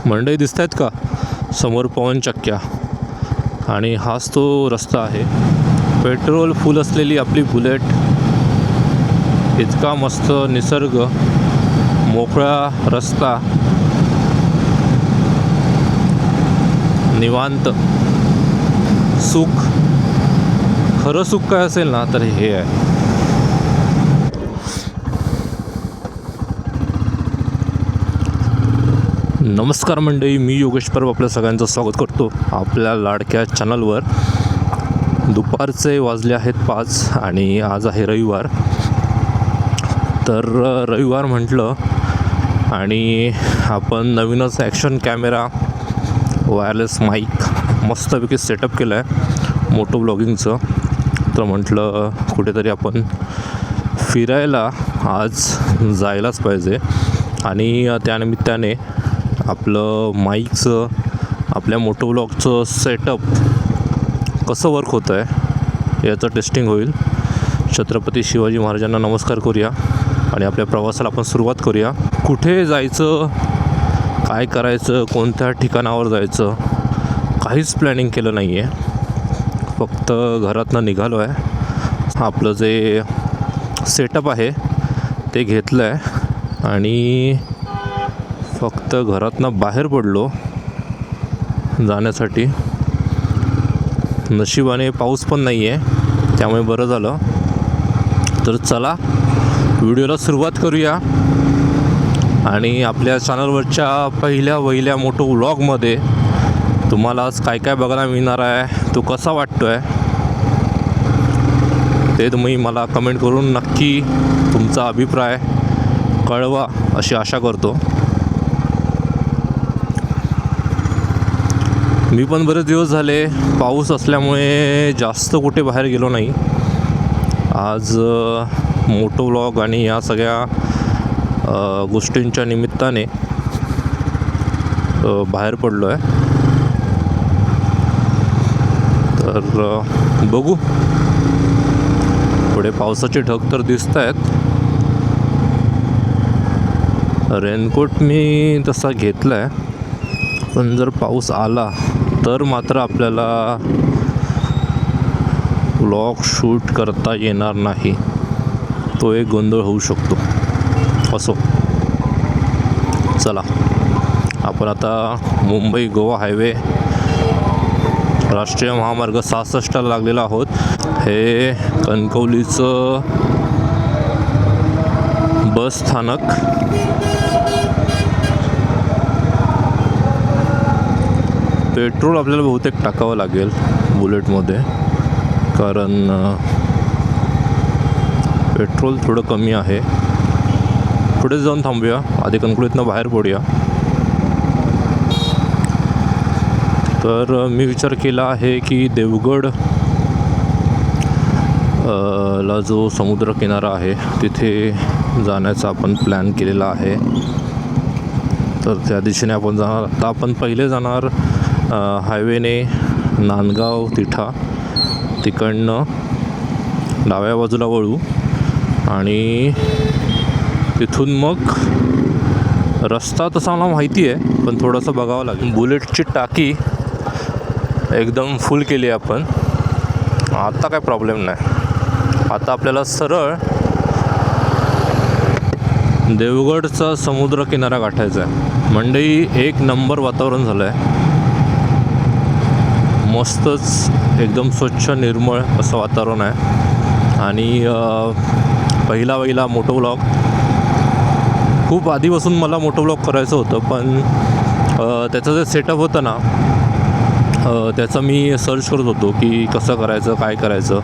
मंडई दिसत आहेत का समोर पवनचक्क्या, आणि हाच तो रस्ता आहे. पेट्रोल फुल असलेली आपली बुलेट. इतका मस्त निसर्ग, मोकळा रस्ता, निवांत सुख. खरं सुख काय असेल ना तर हे आहे. नमस्कार मंडळी, मी योगेश परब आपल्या सगळ्यांचं स्वागत करतो आपल्या लाडक्या चॅनलवर. दुपारचे वाजले आहेत 5 आणि आज आहे रविवार. तर रविवार म्हटलं आणि आपण नवीनच ॲक्शन कॅमेरा, वायरलेस माईक मस्तपैकी सेटअप केलं आहे मोटो ब्लॉगिंगचं. तर म्हटलं कुठेतरी आपण फिरायला आज जायलाच पाहिजे, आणि त्यानिमित्ताने आपलं माईकचं, आपल्या मोटो ब्लॉगचं सेटअप कसं वर्क होतं आहे याचं टेस्टिंग होईल. छत्रपती शिवाजी महाराजांना नमस्कार करूया आणि आपल्या प्रवासाला आपण सुरुवात करूया. कुठे जायचं, काय करायचं, कोणत्या ठिकाणावर जायचं, काहीच प्लॅनिंग केलं नाही आहे. फक्त घरातनं निघालो आहे. आपलं जे सेटअप आहे ते घेतलं आहे आणि फक्त घरातनं बाहेर पडलो जाण्यासाठी. नशिबाने पाऊस पण नाही आहे, त्यामुळे बरं झालं. तर चला व्हिडिओला सुरुवात करूया. आणि आपल्या चॅनलवरच्या पहिल्या मोटो व्लॉगमध्ये तुम्हाला आज काय काय बघायला मिळणार आहे, तो कसा वाटतो आहे ते तुम्ही मला कमेंट करून नक्की तुमचा अभिप्राय कळवा अशी आशा करतो. मी पण बरेच दिवस झाले पाऊस असल्यामुळे जास्त कुठे बाहेर गेलो नाही. आज मोटो व्लॉग आणि या सगळ्या गोष्टींच्या निमित्ताने बाहेर पडलो आहे. तर बघू, पुढे पावसाचे ढग तर दिसत आहेत. रेनकोट मी तसा घेतला आहे, पण जर पाऊस आला तर मात्र आपल्याला व्लॉग शूट करता येणार नाही. तो एक गोंधळ होऊ शकतो. असो, चला आपण आता मुंबई गोवा हायवे राष्ट्रीय महामार्ग 66ला लागलेला आहोत. हे कणकवलीचं बस स्थानक. पेट्रोल आपल्याला बहुतेक टाकावं लागेल बुलेटमध्ये, कारण पेट्रोल थोडं कमी आहे. पुढे जाऊन थांबूया, आधी कणकवलीतनं बाहेर पडूया. तर मी विचार केला आहे की देवगड ला जो समुद्रकिनारा आहे तिथे जाण्याचा आपण प्लॅन केलेला आहे. तर त्या दिशेने आपण जाणार. आता आपण पहिले जाणार हायवेने नांदगाव तिठा, तिकडनं डाव्या बाजूला वळू आणि तिथून मग रस्ता तसा मला माहिती आहे पण थोडंसं बघावं लागेल. बुलेटची टाकी एकदम फुल केली आहे आपण. आता काय प्रॉब्लेम नाही. आता आपल्याला सरळ देवगडचा समुद्रकिनारा गाठायचा आहे. मंडई एक नंबर वातावरण झालं आहे. मस्तच एकदम स्वच्छ निर्मळ असं वातावरण आहे. आणि पहिला मोटो व्लॉग, खूप आधीपासून मला मोटो व्लॉग करायचं होतं, पण त्याचं जे सेटअप होतं ना त्याचं मी सर्च करत होतो की कसं करायचं, काय करायचं.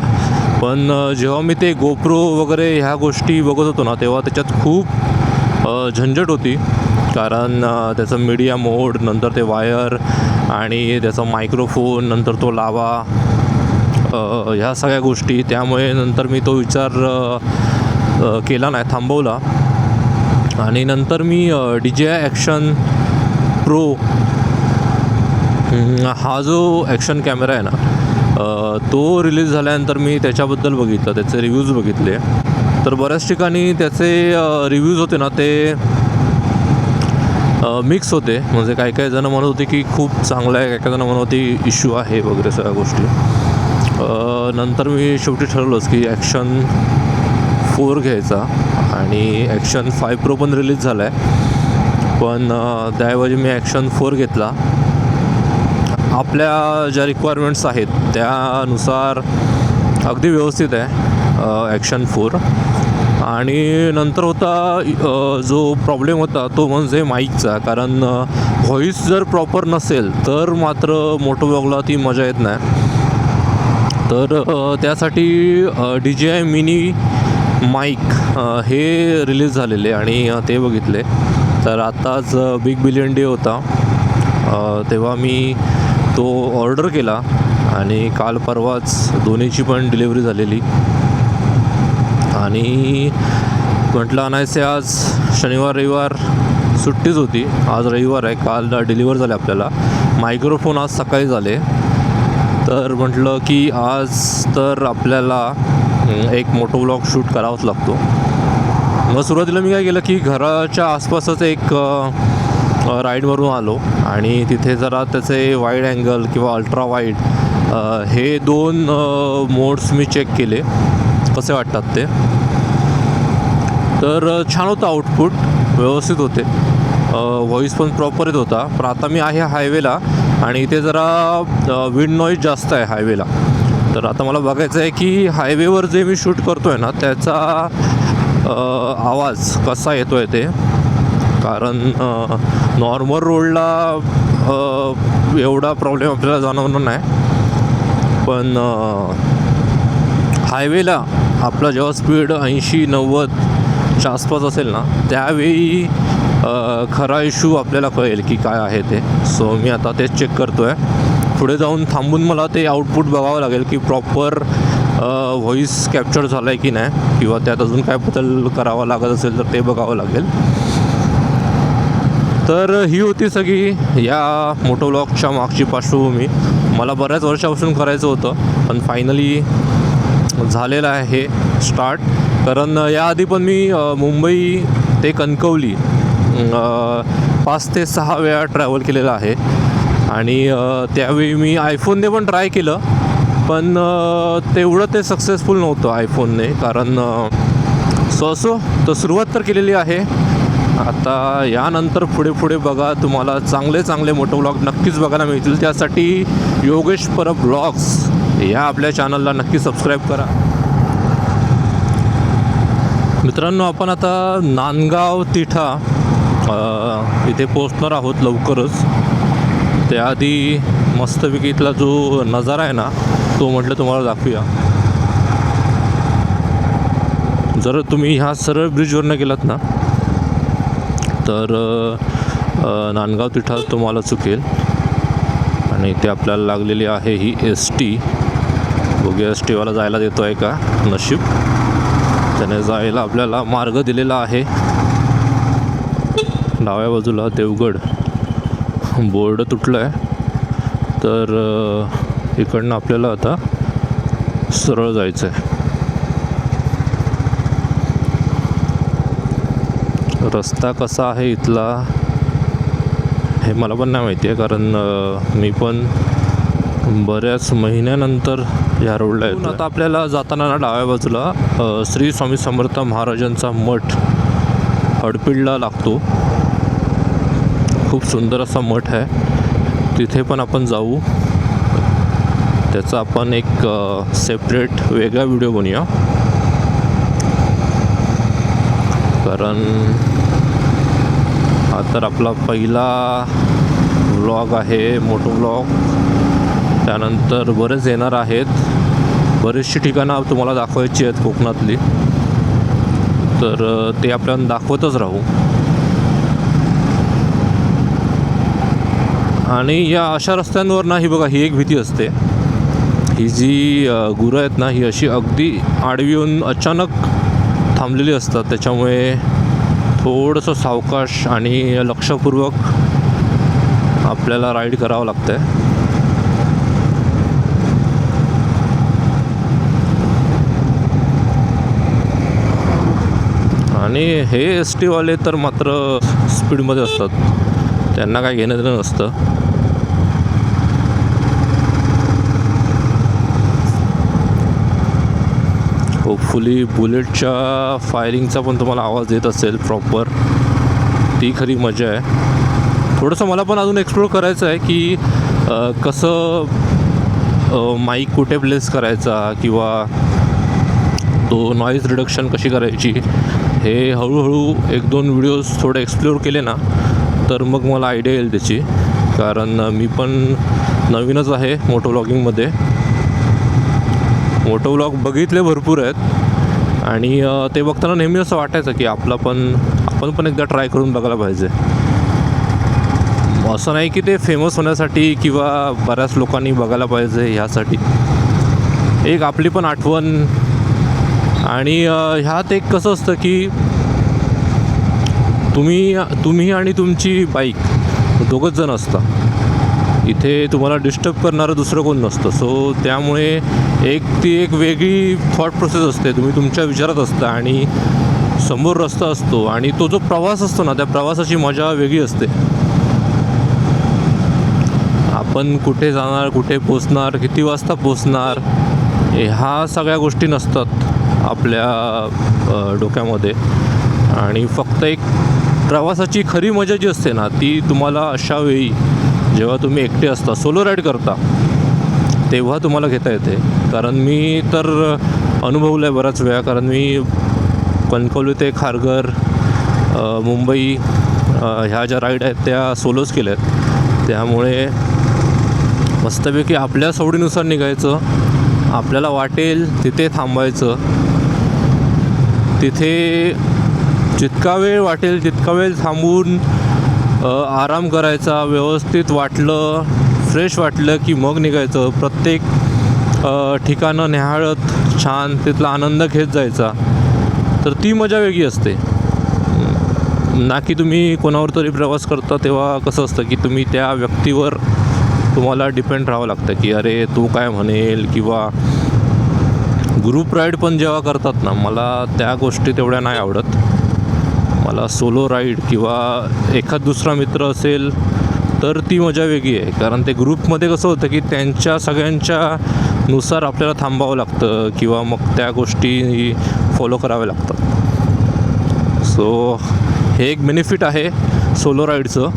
पण जेव्हा मी ते गोप्रो वगैरे ह्या गोष्टी बघत होतो ना तेव्हा त्याच्यात खूप झंझट होती. कारण त्याचं मीडिया मोड, नंतर ते वायर आणि त्याचा मायक्रोफोन, नंतर तो लावा, ह्या सगळ्या गोष्टी. त्यामुळे नंतर मी तो विचार केला नाही, थांबवला. आणि नंतर मी DJI ॲक्शन प्रो हा जो ॲक्शन कॅमेरा आहे ना तो रिलीज झाल्यानंतर मी त्याच्याबद्दल बघितलं, त्याचे रिव्ह्यूज बघितले. तर बऱ्याच ठिकाणी त्याचे रिव्ह्यूज होते ना ते मिक्स होते. म्हणजे काही काही जणं म्हणत होते की खूप चांगलं आहे, काही काही जणं म्हणत होते इश्यू आहे वगैरे सगळ्या गोष्टी. नंतर मी शेवटी ठरवलंच की ॲक्शन 4 घ्यायचा आणि ॲक्शन 5 प्रो पण रिलीज झाला आहे, पण त्याऐवजी मी ॲक्शन 4 घेतला. आपल्या ज्या रिक्वायरमेंट्स आहेत त्यानुसार अगदी व्यवस्थित आहे ॲक्शन 4. आणि नंतर होता जो प्रॉब्लेम होता तो म्हणजे माईकचा, कारण व्हॉईस जर प्रॉपर नसेल तर मात्र मोटोव्लॉगला ती मजा येत नाही. तर त्यासाठी DJI मिनी माईक हे रिलीज झालेले आणि ते बघितले. तर आत्ताच बिग बिलियन डे होता, तेव्हा मी तो ऑर्डर केला आणि काल परवाच दोन्हीची पण डिलिव्हरी झालेली. आणि म्हटलं आणायचे, आज शनिवार रविवार सुट्टीच होती, आज रविवार आहे, काल डिलिव्हर झाले आपल्याला. मायक्रोफोन आज सकाळी झाले. तर म्हटलं की आज तर आपल्याला एक मोटोव्लॉग शूट करावाच लागतो. मग सुरुवातीला मी काय केलं की घराच्या आसपासच एक राईडवरून आलो आणि तिथे जरा त्याचे वाईड अँगल किंवा अल्ट्रा वाईड हे 2 मोड्स मी चेक केले कसे वाटतात ते. तर छान होतं, आउटपुट व्यवस्थित होते, व्हॉईस पण प्रॉपर येत होता. पण आता मी आहे हायवेला आणि इथे जरा विंड नॉईज जास्त आहे हायवेला. तर आता मला बघायचं आहे की हायवेवर जे मी शूट करतो आहे ना त्याचा आवाज कसा येतो आहे ते. कारण नॉर्मल रोडला एवढा प्रॉब्लेम आपल्याला जाणवणार नाही, पण हायवेला आपला जेव्हा स्पीड 80-90च्या आसपास असेल ना त्यावेळी खरा इश्यू आपल्याला कळेल की काय आहे ते. सो मी आता तेच चेक करतो आहे. पुढे जाऊन थांबून मला ते आउटपुट बघावं लागेल की प्रॉपर व्हॉईस कॅप्चर झाला आहे की नाही, किंवा त्यात अजून काय बदल करावा लागत असेल तर ते बघावं लागेल. तर ही होती सगळी या मोटोव्लॉगच्या मागची पार्श्वभूमी. मला बऱ्याच वर्षापासून करायचं होतं, पण फायनली झालेलं आहे हे स्टार्ट. कारण याआधी पण मी मुंबई ते कणकवली 5 ते 6 वेळा ट्रॅव्हल केलेलं आहे. आणि त्यावेळी मी आयफोनने पण ट्राय केलं, पण तेवढं ते सक्सेसफुल नव्हतं आयफोनने. कारण असो तर सुरुवात तर केलेली आहे. आता यानंतर पुढे पुढे बघा, तुम्हाला चांगले चांगले मोटोव्लॉग नक्कीच बघायला मिळतील. त्यासाठी योगेश परब ब्लॉग्स या आपल्या चॅनलला नक्की सबस्क्राईब करा. मित्रांनो, आपण आता नांदगाव तिठा इथे पोचणार आहोत लवकरच. त्याआधी मस्तपैकी इथला जो नजारा आहे ना तो म्हटलं तुम्हाला दाखवूया. जर तुम्ही ह्या सरळ ब्रिजवरनं गेलात ना तर नांदगाव तिठा तुम्हाला चुकेल. आणि ते आपल्याला लागलेली आहे ही ST. बघूया ST वाला जायला देतो आहे का नशीब. त्याने जायला आपल्याला मार्ग दिलेला आहे. डाव्या बाजूला देवगड बोर्ड तुटलं आहे, तर इकडनं आपल्याला आता सरळ जायचं आहे. रस्ता कसा आहे इथला हे मला पण नाही माहिती आहे, कारण मी पण बऱ्याच महिन्यानंतर ह्या रोडला येतो. आता आपल्याला जाताना ना डाव्या बाजूला श्री स्वामी समर्थ महाराजांचा मठ हडपीडला लागतो. खूप सुंदर असा मठ आहे, तिथे पण आपण जाऊ. त्याचा आपण एक सेपरेट वेगळा व्हिडिओ बनवूया, कारण हा तर आपला पहिला व्लॉग आहे, मोटो व्लॉग. त्यानंतर बरेच येणार आहेत. बरीचशी ठिकाणं तुम्हाला दाखवायची आहेत कोकणातली, तर ते आपल्याला दाखवतच राहू. आणि या अशा रस्त्यांवर ना ही बघा, ही एक भीती असते. ही जी गुरं आहेत ना ही अशी अगदी आडवी येऊन अचानक थांबलेली असतात. त्याच्यामुळे थोडंसं सावकाश आणि लक्षपूर्वक आपल्याला राईड करावं लागतं आहे. आणि हे ST वाले तर मात्र स्पीडमध्ये असतात. त्यांना काय घेणं देणं नसतं. होपफुली बुलेटच्या फायरिंगचा पण तुम्हाला आवाज येत असेल प्रॉपर. ती खरी मजा आहे. थोडंसं मला पण अजून एक्सप्लोर करायचं आहे की कसं माईक कुठे प्लेस करायचा किंवा तो नॉईज रिडक्शन कशी करायची, हे हळूहळू 1-2 व्हिडिओज थोडे एक्सप्लोर केले ना तर मग मला आयडिया येईल त्याची. कारण मी पण नवीनच आहे मोटो व्लॉगिंगमध्ये. मोटो व्लॉग बघितले भरपूर आहेत आणि ते बघताना नेहमी असं वाटायचं की आपण पण एकदा ट्राय करून बघायला पाहिजे. असं नाही की ते फेमस होण्यासाठी किंवा बऱ्याच लोकांनी बघायला पाहिजे ह्यासाठी. एक आपली पण आठवण. आणि ह्यात एक कसं असतं की तुम्ही आणि तुमची बाईक दोघंच जण असता. इथे तुम्हाला डिस्टर्ब करणारं दुसरं कोण नसतं. सो त्यामुळे ती एक वेगळी थॉट प्रोसेस असते. तुम्ही तुमच्या विचारात असता आणि समोर रस्ता असतो आणि तो जो प्रवास असतो ना, त्या प्रवासाची मजा वेगळी असते. आपण कुठे जाणार, कुठे पोचणार, किती वाजता पोचणार, ह्या सगळ्या गोष्टी नसतात आपल्या डोक्यामध्ये. आणि फक्त एक प्रवासाची खरी मजा जी असते ना, ती तुम्हाला अशा वेळी जेव्हा तुम्ही एकटे असता, सोलो राईड करता, तेव्हा तुम्हाला घेता येते. कारण मी तर अनुभवलं आहे बऱ्याच वेळा. कारण मी कणकवली ते खारघर, मुंबई ह्या ज्या राईड आहेत त्या सोलोच केल्या आहेत. त्यामुळे मस्तपैकी आपल्या सवडीनुसार निघायचं, आपल्याला वाटेल तिथे थांबायचं, तिथे जितका वेळ वाटेल तितका वेळ थांबून आराम करायचा. व्यवस्थित वाटलं, फ्रेश वाटलं की मग निघायचं. प्रत्येक ठिकाणं निहाळत छान तिथला आनंद घेत जायचा. तर ती मजा वेगळी असते ना. की तुम्ही कोणावर तरी प्रवास करता तेव्हा कसं असतं की तुम्ही त्या व्यक्तीवर तुम्हाला डिपेंड राहावं लागतं की अरे तो काय म्हणेल. किंवा ग्रुप राईड पण जेव्हा करतात ना, मला त्या गोष्टी तेवढ्या नाही आवडत. मला सोलो राईड किंवा एखाद दुसरा मित्र असेल तर ती मजा वेगळी आहे. कारण ते ग्रुपमध्ये कसं होतं की त्यांच्या सगळ्यांच्या नुसार आपल्याला थांबावं लागतं किंवा मग त्या गोष्टी फॉलो कराव्या लागतात. सो हे एक बेनिफिट आहे सोलो राईडचं.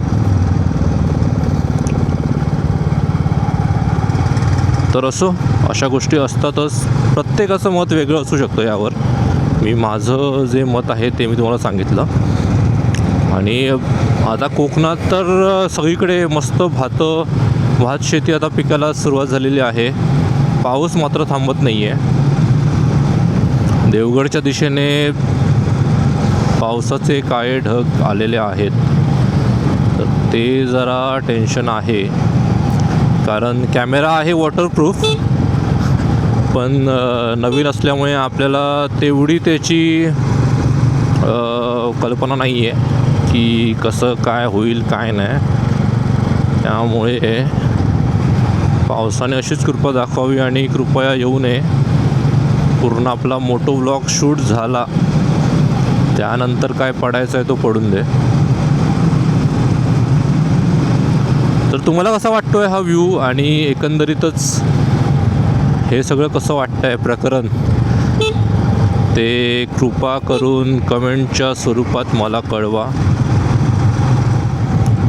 तर अशा गोष्टी असतातच. प्रत्येकाचं मत वेगळं असू शकतं यावर. मी माझं जे मत आहे ते मी तुम्हाला सांगितलं. आणि आता कोकणात तर सगळीकडे मस्त भात शेती आता पिकायला सुरुवात झालेली आहे. पाऊस मात्र थांबत नाही आहे. देवगडच्या दिशेने पावसाचे काळे ढग आलेले आहेत. तर ते जरा टेन्शन आहे. कारण कॅमेरा आहे वॉटरप्रूफ, पण नवीन असल्यामुळे आपल्याला तेवढी त्याची कल्पना नाही आहे की कसं काय होईल काय नाही. त्यामुळे पावसाने अशीच कृपा दाखवावी आणि कृपया येऊ नये. पूर्ण आपला मोटो व्लॉग शूट झाला, त्यानंतर काय पडायचं आहे तो पडून दे. तर तुम्हाला कसा वाटतो आहे हा व्ह्यू आणि एकंदरीतच हे सगळं कसं वाटतं आहे प्रकरण, ते कृपा करून कमेंटच्या स्वरूपात मला कळवा.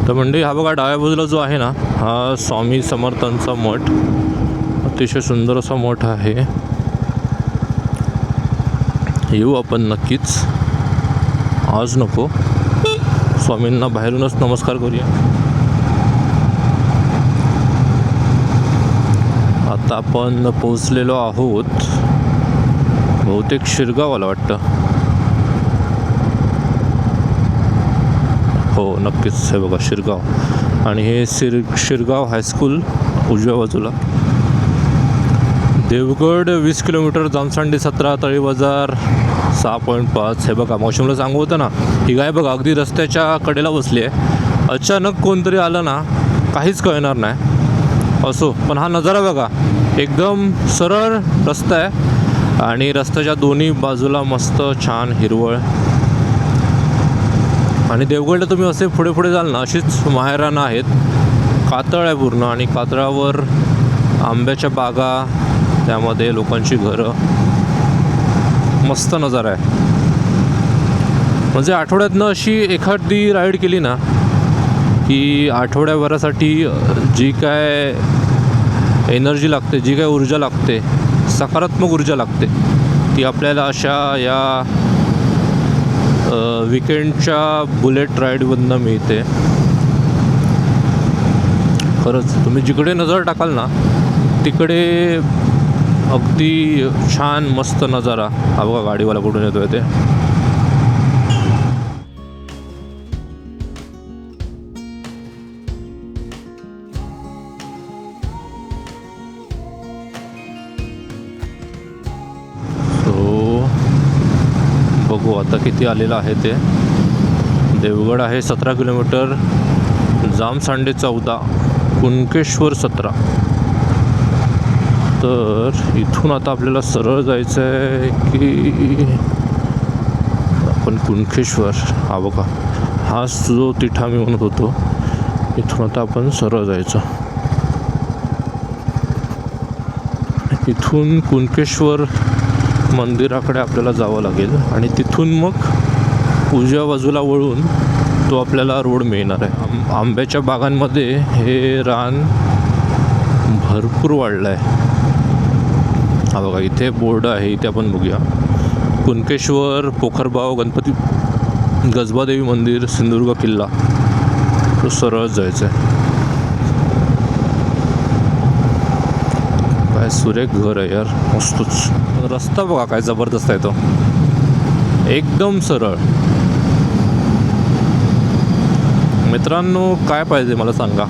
तर म्हणजे हा बघा डाव्या बाजूला जो आहे ना, हा स्वामी समर्थांचा मठ. अतिशय सुंदर असा मठ आहे. येऊ आपण नक्कीच. आज नको, स्वामींना बाहेरूनच नमस्कार करूया. आता आपण पोचलेलो आहोत बहुतेक शिरगावाला वाटतं. हो नक्कीच, हे बघा शिरगाव. आणि हे शिरगाव हायस्कूल उजव्या बाजूला. देवगड 20 किलोमीटर, जामसांडी 17, तळी बाजार 6.5. हे बघा मौसमला सांगू होतं ना, ही गाय बघा अगदी रस्त्याच्या कडेला बसली आहे. अचानक कोणतरी आलं ना काहीच कळणार नाही. असो, पण हा नजारा बघा, एकदम सरळ रस्ता आहे आणि रस्त्याच्या दोन्ही बाजूला मस्त छान हिरवळ. आणि देवगडला तुम्ही असे पुढे पुढे जाल ना, अशीच माहेरानं आहेत. कातळ आहे पूर्ण आणि कातळावर आंब्याच्या बागा, त्यामध्ये लोकांची घरं, मस्त नजारा आहे. म्हणजे आठवड्यातनं अशी एखादी राईड केली ना की आठवड्याभरासाठी जी काय एनर्जी लागते, जी काय ऊर्जा लागते, सकारात्मक ऊर्जा लागते, ती आपल्याला अशा या विकेंडच्या बुलेट राईडमधनं मिळते. खरंच तुम्ही जिकडे नजर टाकाल ना तिकडे अगदी छान मस्त नजारा. हा बघा गाडीवाला कुठून येतोय ते. बघू आता किती आलेलं आहे ते. देवगड आहे 17 किलोमीटर, जामसांडे 14, कुणकेश्वर 17. तर इथून आता आपल्याला सरळ जायचं आहे की आपण कुणकेश्वर, हा बघा हाच जो तिठा मी म्हणत होतो, इथून आता आपण सरळ जायचं. इथून कुणकेश्वर मंदिराकडे आपल्याला जावं लागेल आणि तिथून मग उजव्या बाजूला वळून तो आपल्याला रोड मिळणार आहे. आंब्याच्या बागांमध्ये हे रान भरपूर वाढलं आहे. हा बघा इथे बोर्ड आहे, इथे आपण बघूया. कुणकेश्वर, पोखरबाव, गणपती, गजबादेवी मंदिर, सिंधुदुर्ग किल्ला. तो सरळ जायचं आहे. काय सुरेख घर आहे यार, मस्तच. रस्ता बघा काय जबरदस्त आहे तो, एकदम सरळ. मित्रांनो काय पाहिजे मला सांगा.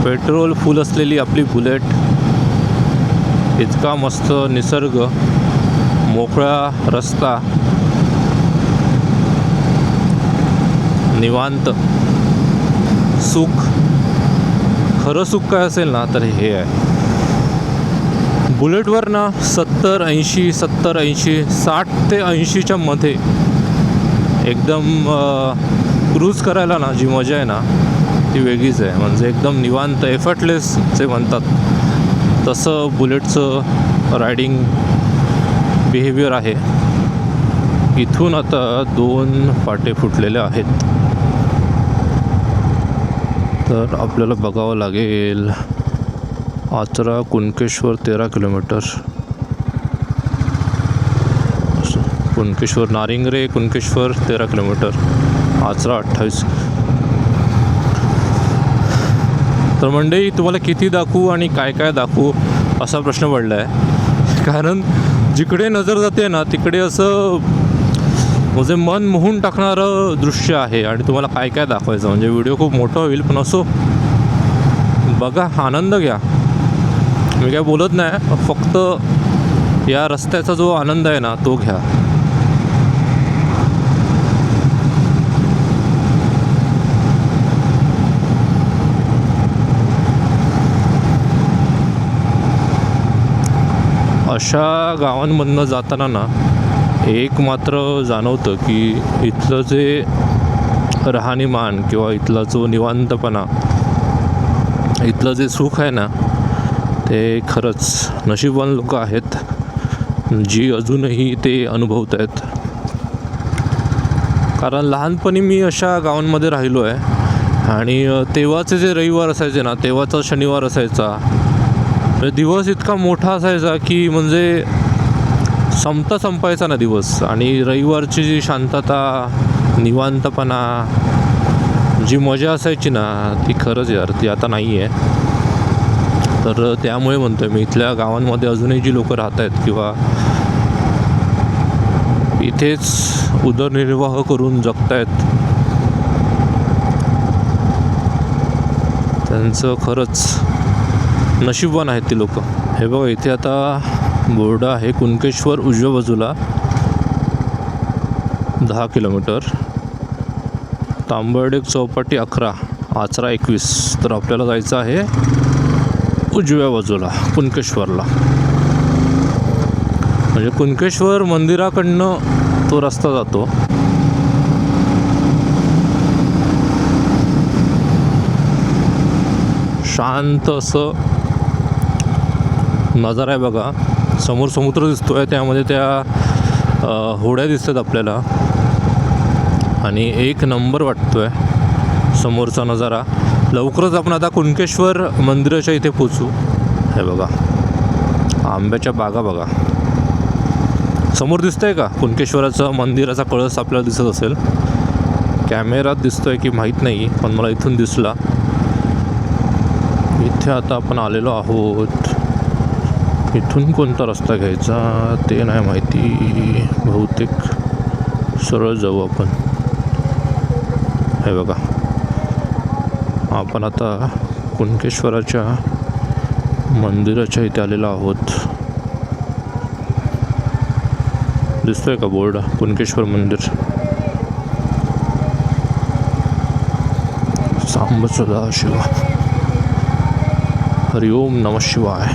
पेट्रोल फुल असलेली आपली बुलेट, इतका मस्त निसर्ग, मोकळा रस्ता, निवांत सुख. खरं सुख काय असेल ना तर हे आहे. बुलेटवर ना 70-80, 70-80, 60 ते 80च्या मध्ये एकदम क्रूज करायला ना जी मजा आहे ना ती वेगळीच आहे. म्हणजे एकदम निवांत, एफर्टलेस जे म्हणतात तसं बुलेटचं रायडिंग बिहेवियर आहे. इथून आता 2 फाटे फुटलेले आहेत, तर आपल्याला बघावं लागेल. Achara Kunkeshwar 13 kilometre, Kunkeshwar Naringre Kunkeshwar 13 kilometre, Achara 28. तर मंडळी तुम्हाला किती दाखवू आणि काय काय दाखवू असा प्रश्न पडला आहे. कारण जिकडे नजर जाते ना तिकडे असं म्हणजे मन मोहून टाकणारं दृश्य आहे आणि तुम्हाला काय काय दाखवायचं. म्हणजे व्हिडिओ खूप मोठा होईल, पण असो बघा, आनंद घ्या. मी काय बोलत नाही, फक्त या रस्त्याचा जो आनंद आहे ना तो घ्या. अशा गावांमधनं जाताना ना एक मात्र जाणवतं की इथलं जे राहणीमान किंवा इथला जो निवांतपणा, इथलं जे सुख आहे ना ते खरंच नशीबवान लोक आहेत जी अजूनही ते अनुभवत आहेत. कारण लहानपणी मी अशा गावांमध्ये राहिलो आहे आणि तेव्हाचे जे रविवार असायचे ना, तेव्हाचा शनिवार असायचा, दिवस इतका मोठा असायचा की म्हणजे संपायचा ना दिवस. आणि रविवारची जी शांतता, निवांतपणा, जी मजा असायची ना ती खरंच यार ती आता नाही आहे. तर त्यामुळे म्हणतो आहे मी, इथल्या गावांमध्ये अजूनही जी लोकं राहत आहेत किंवा इथेच उदरनिर्वाह करून जगत आहेत, त्यांचं खरंच नशीबवान आहेत ती लोक. हे बघा इथे आता बोर्ड आहे कुणकेश्वर उजव्या बाजूला 10 किलोमीटर, तांबर्डे चौपाटी 11, आचरा 21. तर आपल्याला जायचं आहे उजव्या बाजूला कुणकेश्वरला. म्हणजे कुणकेश्वर मंदिराकडनं तो रस्ता जातो. शांत असं नजारा आहे बघा. समोर समुद्र दिसतोय, त्यामध्ये त्या होड्या दिसतात आपल्याला आणि एक नंबर वाटतोय समोरचा नजारा. लवकरच आपण आता कुणकेश्वर मंदिराच्या इथे पोचू. हे बघा आंब्याच्या बागा बघा. समोर दिसतंय का कुणकेश्वराचं मंदिराचा कळस आपल्याला दिसत असेल. कॅमेरात दिसतोय की माहीत नाही, पण मला इथून दिसला. इथे आता आपण आलेलो आहोत. इथून कोणता रस्ता घ्यायचा ते नाही माहिती. बहुतेक सरळ जाऊ आपण. हे बघा आपण आता कुणकेश्वराच्या मंदिराच्या इथे आलेलो आहोत. दिसतोय का बोर्ड कुणकेश्वर मंदिर. सांब सदाशिव. हरिओम नमः शिवाय.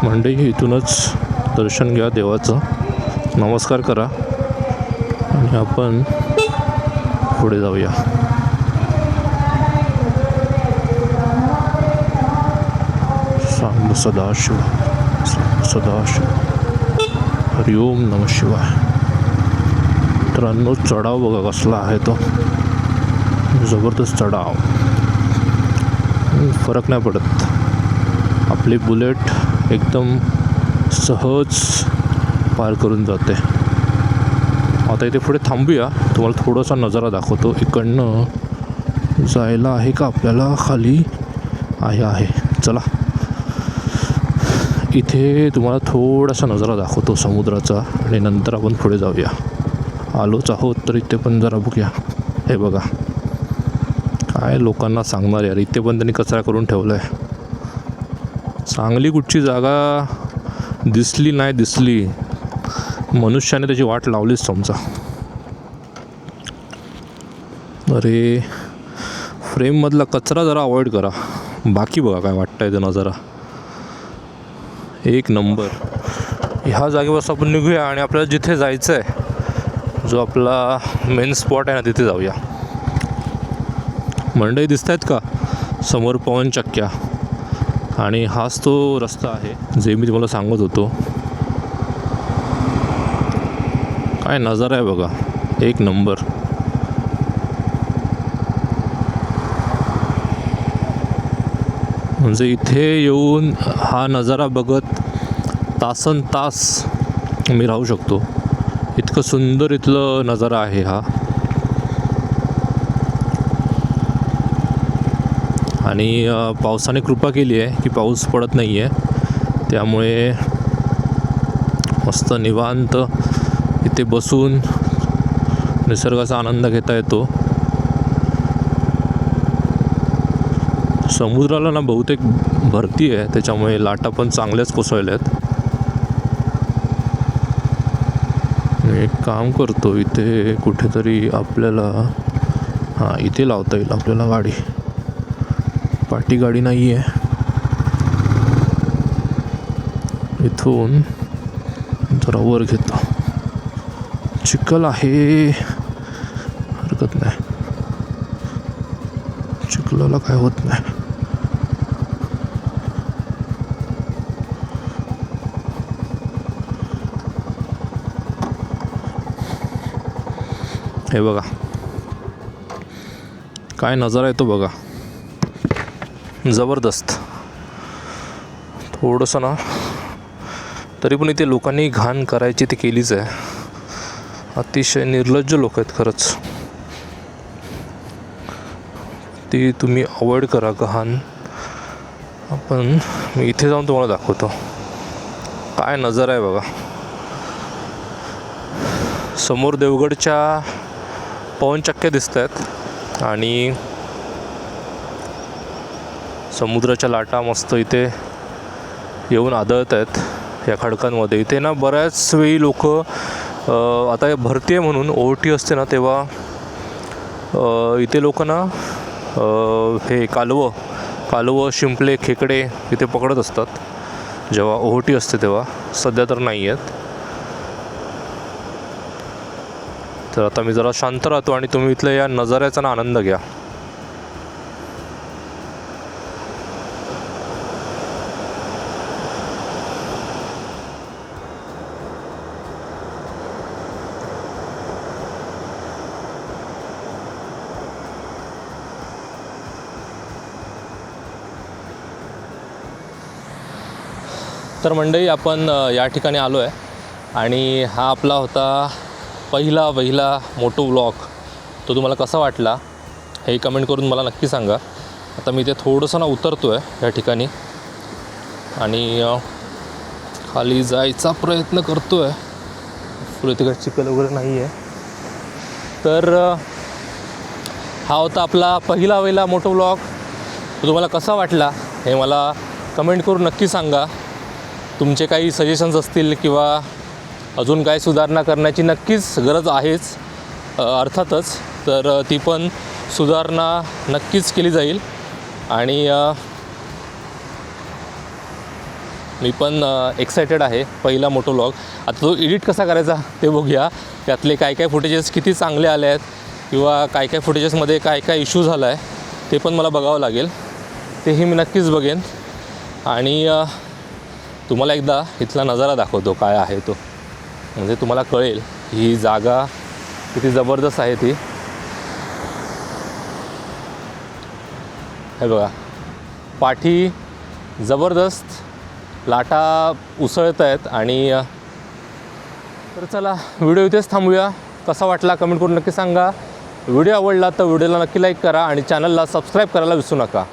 मंडळी इथूनच दर्शन घ्या देवाचं, नमस्कार करा आणि आपण पुढे जाऊया. सांब सदाशिव, सांब सदाशिव. हरिओम नमः शिवाय. मित्रांनो चढाव बघा कसला आहे तो, जबरदस्त चढाव. फरक नाही पडत. आपली बुलेट एकदम सहज पार करून जाते. आता इथे पुढे थांबूया, तुम्हाला थोडासा नजारा दाखवतो. इकडनं जायला आहे का आपल्याला खाली? आहे. चला इथे तुम्हाला थोडासा नजारा दाखवतो समुद्राचा आणि नंतर आपण पुढे जाऊया. आलोच आहोत तर इथे पण जरा बघूया. हे बघा काय लोकांना सांगणार यार, इथे पण त्यांनी कचरा करून ठेवला आहे. चांगली कुठची जागा दिसली नाही दिसली, मनुष्याने त्याची वाट लावलीच समजा. अरे फ्रेममधला कचरा जरा अवॉइड करा. बाकी बघा काय वाटतं आहे नजारा एक नंबर. ह्या जागेवर आपण निघूया आणि आपल्याला जिथे जायचं आहे, जो आपला मेन स्पॉट आहे ना, तिथे जाऊया. मंडई दिसत आहेत का समोर पवनचक्क्या, आणि हाच तो रस्ता आहे जे मी तुम्हाला सांगत होतो. काय नजारा आहे बघा एक नंबर. म्हणजे इथे येऊन हा नजारा बघत तासन तास मी राहू शकतो. इतकं सुंदर इथलं नजारा आहे हा. आणि पावसाने कृपा केली आहे की पाऊस पडत नाही आहे, त्यामुळे मस्त निवांत इथे बसून निसर्गाचा आनंद घेता येतो. समुद्राला ना बहुतेक भरती आहे, त्याच्यामुळे लाटा पण चांगल्याच कोसळल्या आहेत. एक काम करतो, इथे कुठेतरी आपल्याला इथे लावता येईल आपल्याला गाडी. पाठी गाडी नाही आहे. इथून जरा वर घेतो. चिखल आहे, हरकत नाही, चिखलाला काय होत नाही. हे बघा काय नजारा येतो बघा, जबरदस्त. थोडंसं ना तरी पण इथे लोकांनी घाण करायची ती केलीच आहे. अतिशय निर्लज्ज लोक आहेत खरंच. ती तुम्ही अवॉइड करा घाण. मी इथे जाऊन तुम्हाला दाखवतो काय नजारा आहे बघा. समोर देवगडच्या पवनचक्क्या दिसत आहेत आणि समुद्राच्या लाटा मस्त इथे येऊन आदळत आहेत या खडकांमध्ये. इथे ना बऱ्याच वेळी लोक आता भरती आहे म्हणून ओहोटी असते ना, तेव्हा इथे लोक ना हे कालवं, शिंपले, खेकडे इथे पकडत असतात. जेव्हा ओहोटी असते तेव्हा. सध्या तर नाही आहेत. तर आता मी जरा शांत राहतो आणि तुम्ही इथल्या या नजाऱ्याचा ना आनंद घ्या. तर मंडळी, आपण या ठिकाणी आलो आहे आणि हा आपला होता पहिला मोटो व्लॉग. तो तुम्हाला कसा वाटला हे कमेंट करून मला नक्की सांगा. आता मी ते थोडंसं ना उतरतो आहे या ठिकाणी आणि खाली जायचा प्रयत्न करतो आहे. पुढे तिकडे चिखल वगैरे नाही आहे. तर हा होता आपला पहिला मोटो व्लॉग. तो तुम्हाला कसा वाटला हे मला कमेंट करून नक्की सांगा. तुमचे काही सजेशन्स असतील किंवा अजून काय सुधारणा करण्याची नक्कीच गरज आहेच अर्थातच. तर ती पण सुधारणा नक्कीच केली जाईल आणि मी पण एक्सायटेड आहे पहिला मोटो व्लॉग. आता तो एडिट कसा करायचा ते बघूया. त्यातले काय फुटेजेस किती चांगले आले आहेत किंवा काय फुटेजेसमध्ये काय इश्यू झाला आहे ते पण मला बघावं लागेल. तेही मी नक्कीच बघेन आणि तुम्हाला एकदा इथला नजारा दाखवतो काय आहे तो, म्हणजे तुम्हाला कळेल ही जागा किती जबरदस्त आहे ती. हे बघा, पाठी जबरदस्त लाटा उसळत आहेत आणि तर चला व्हिडिओ इथेच थांबूया. कसा वाटला कमेंट करून नक्की सांगा. व्हिडिओ आवडला तर व्हिडिओला नक्की लाईक करा आणि चॅनलला सबस्क्राईब करायला विसरू नका.